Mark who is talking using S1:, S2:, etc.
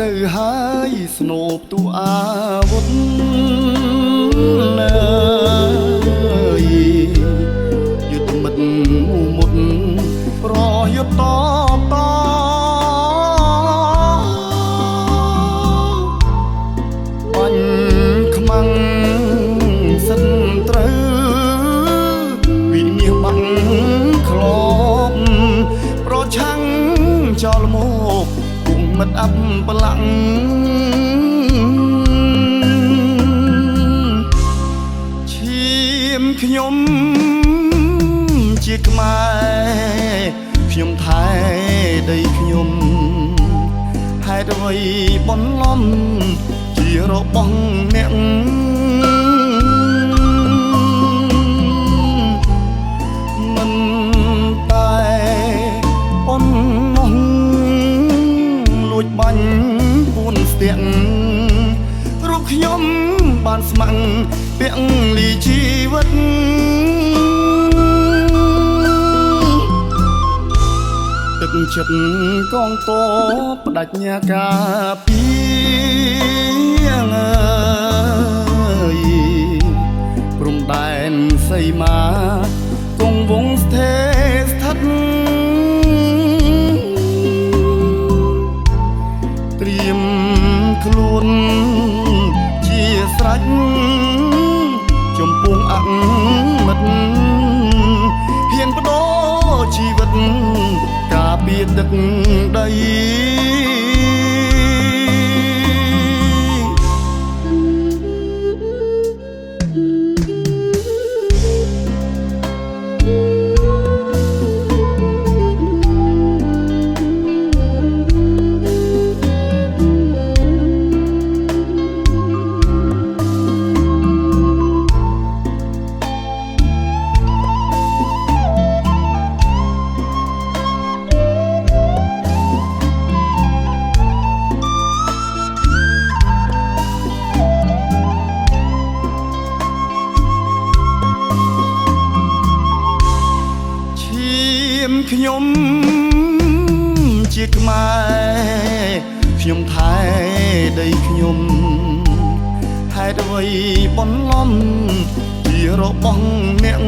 S1: ទៅហើយស្នូបទូអាវុធណាយយុទ្ធមិត្តមុតប្រយុទ្ធតបាញ់ខ្មាំងសិនត្រូវវិនិច្ឆ័យបាំងក្លបប្រឆាំងចោលមកមិត្តអប់ប្រឡាំងឈាមខ្ញុំជាខ្មែរខ្ញុំថែដីខ្ញុំហេតុអ្វីបន្លំជារបស់អ្នកមិនតែប៉ុននោះលួចបាញ់ពួនស្ទាក់រូបខ្ញុំបានស្ម័គ្រពាក់លីជីវិតទឹកចិត្តកងតបបដញ្ញាការពីព្រំដែនសីមាគង់វង្សស្ថិស្ថិតត្រៀមខ្លួនជាស្រេចចំពោះអមិត្តហ៊ានបដូរជីវិតការពារទឹកដីខ្ញុំជាខ្មែរខ្ញុំថែដីខ្ញុំហេតុអ្វីបន្លំជារបស់អ្នក